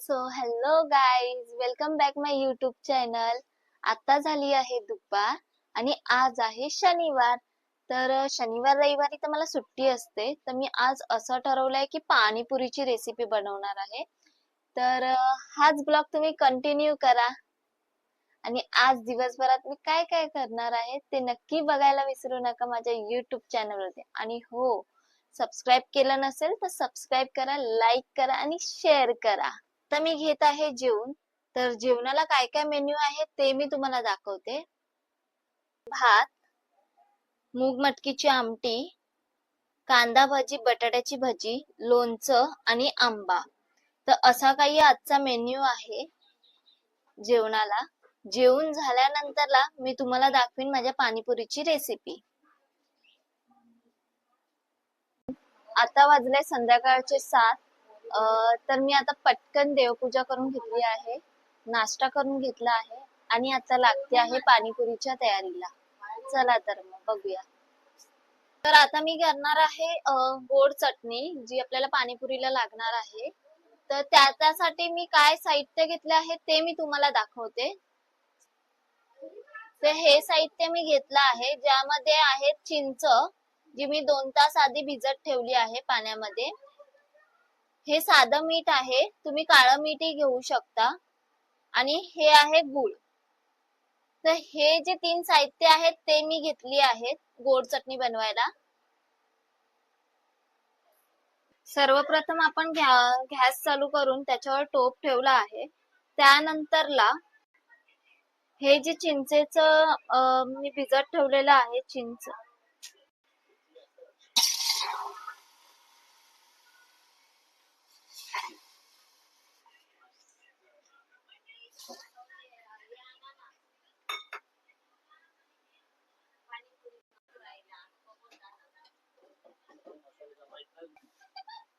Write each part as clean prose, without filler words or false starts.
So hello guys, welcome back my YouTube channel. आता झाली आहे दुपार आणि आज आहे शनिवार. तर शनिवार रविवारी तर मला सुट्टी असते, तर मी आज असं ठरवलंय की पाणीपुरीची रेसिपी बनवणार आहे. तर हाच ब्लॉग तुम्ही कंटिन्यू करा आणि आज दिवसभरात मी काय काय करणार आहे ते नक्की बघायला विसरू नका माझ्या युट्यूब चॅनलवरती. आणि हो, सबस्क्राईब केलं नसेल तर सबस्क्राईब करा, लाईक करा आणि शेअर करा. तर मी घेत आहे जेवण. तर जेवणाला काय काय मेन्यू आहे ते मी तुम्हाला दाखवते. भात, मूग मटकीची आमटी, कांदा भाजी, बटाट्याची भाजी, लोणचं आणि आंबा. तर असा काही आजचा मेन्यू आहे जेवणाला. जेवण झाल्यानंतरला मी तुम्हाला दाखवीन माझ्या पाणीपुरीची रेसिपी. आता वाजले संध्याकाळचे 7. तर मी आता पटकन देवपूजा करून घेतली आहे, नाश्ता करून घेतला आहे आणि आता लागते आहे पाणीपुरीच्या तयारीला. चला तर मग बघूया. तर आता मी करणार आहे गोड चटणी, जी आपल्याला पाणीपुरीला लागणार आहे. तर त्यासाठी मी काय साहित्य घेतले आहे ते मी तुम्हाला दाखवते. तर हे साहित्य मी घेतलं आहे, ज्यामध्ये आहे चिंच, जी मी 2 तास आधी भिजत ठेवली आहे पाण्यामध्ये. हे साधं मीठ आहे, तुम्ही काळं मीठही घेऊ शकता. आणि हे आहे गूळ. तर हे जे 3 साहित्य आहेत ते मी घेतली आहेत गोड चटणी बनवायला. सर्वप्रथम आपण गॅस चालू करून त्याच्यावर टोप ठेवला आहे. त्यानंतरला हे जे चिंचेचं मी भिजत ठेवलेलं आहे चिंच,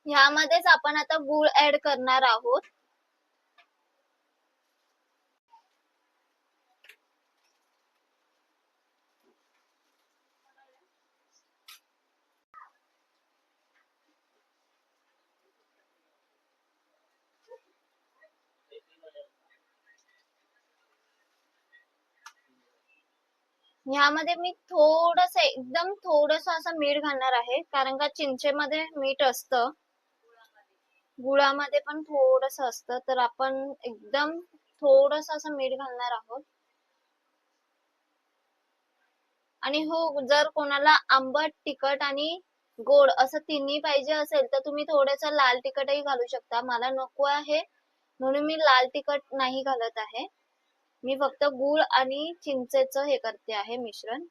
ह्यामध्येच आपण आता गूळ ऍड करणार आहोत. ह्यामध्ये मी थोडस, एकदम थोडस असं मीठ घालणार आहे, कारण का चिंचेमध्ये मीठ असतं, गुळामध्ये पण थोडस असतं, तर आपण एकदम थोडस असं मीठ घालणार आहोत. आणि हो, जर कोणाला आंबट, तिखट आणि गोड असं तिन्ही पाहिजे असेल तर तुम्ही थोडस लाल तिखटही घालू शकता. मला नको आहे म्हणून मी लाल तिखट नाही घालत आहे. मी फक्त गूळ आणि चिंचेचं हे करते आहे मिश्रण.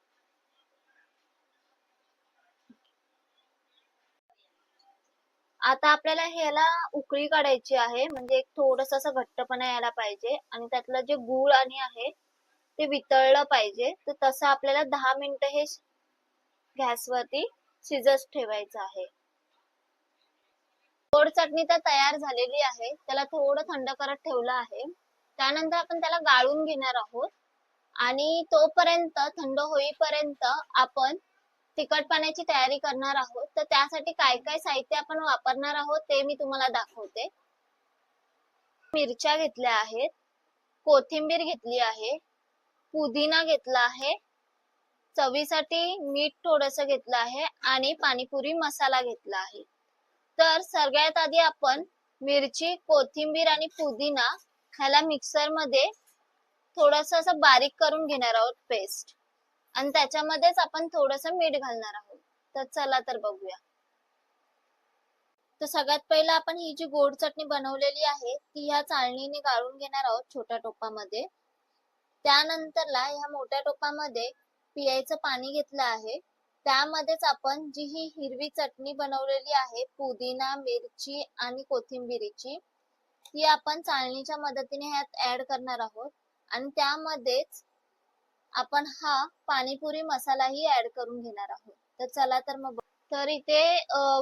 आता आपल्याला ह्याला उकळी काढायची आहे, म्हणजे एक थोडस असं घट्टपणा यायला पाहिजे आणि त्यातलं जे गूळ आणि आहे ते वितळलं पाहिजे. तर तसं आपल्याला 10 मिनिटं हे गॅसवरती शिजत ठेवायचं आहे. गोड चटणी तर तयार झालेली आहे, त्याला थोडं थंड करत ठेवलं आहे. त्यानंतर आपण त्याला गाळून घेणार आहोत आणि तोपर्यंत थंड होईपर्यंत आपण तिखट पाण्याची तयारी करणार आहोत. तर त्यासाठी काय काय साहित्य आपण वापरणार आहोत ते मी तुम्हाला दाखवते. मिरच्या घेतल्या आहेत, कोथिंबीर घेतली आहे, पुदिना घेतला आहे, चवीसाठी मीठ थोडस घेतलं आहे आणि पाणीपुरी मसाला घेतला आहे. तर सगळ्यात आधी आपण मिरची, कोथिंबीर आणि पुदिना ह्याला मिक्सर मध्ये थोडस असं बारीक करून घेणार आहोत पेस्ट, आणि त्याच्यामध्येच आपण थोडस मीठ घालणार आहोत. तर चला तर बघूया. तर सगळ्यात पहिलं आपण ही जी गोड चटणी बनवलेली आहे ती ह्या चाळणीने गाळून घेणार आहोत छोट्या टोपामध्ये. त्यानंतरला ह्या मोठ्या टोपामध्ये पियायचं पाणी घेतलं आहे. त्यामध्येच आपण जी ही हिरवी चटणी बनवलेली आहे पुदिना, मिरची आणि कोथिंबिरीची, ती आपण चाळणीच्या मदतीने ह्यात ऍड करणार आहोत. आणि त्यामध्येच आपण हा पाणीपुरी मसालाही ऍड करून घेणार आहोत. तर चला तर मग. तर इथे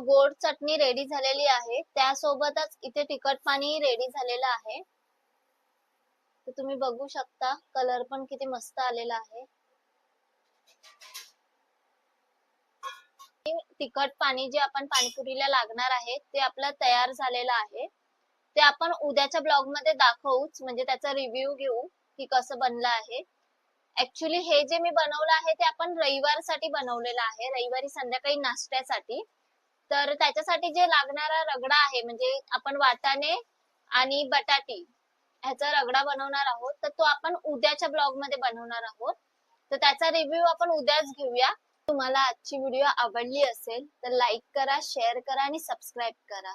गोड चटणी रेडी झालेली आहे, त्यासोबतच इथे तिखट पाणी रेडी झालेलं आहे. तर तुम्ही बघू शकता, कलर पण किती मस्त आलेला आहे. तिखट पाणी जे आपण पाणीपुरीला लागणार आहे ते आपलं तयार झालेलं आहे. ते आपण उद्याच्या ब्लॉग मध्ये दाखवूच, म्हणजे त्याचा रिव्ह्यू घेऊ की कसं बनलं आहे. ऍक्च्युली हे जे मी बनवलं आहे ते आपण रविवारसाठी बनवलेलं आहे, रविवारी संध्याकाळी नाश्त्यासाठी. तर त्याच्यासाठी जे लागणारा रगडा आहे, म्हणजे आपण वाटाणे आणि बटाटी ह्याचा रगडा बनवणार आहोत, तर तो आपण उद्याच्या ब्लॉग मध्ये बनवणार आहोत. तर त्याचा रिव्ह्यू आपण उद्याच घेऊया. तुम्हाला आजची व्हिडिओ आवडली असेल तर लाईक करा, शेअर करा आणि सबस्क्राईब करा.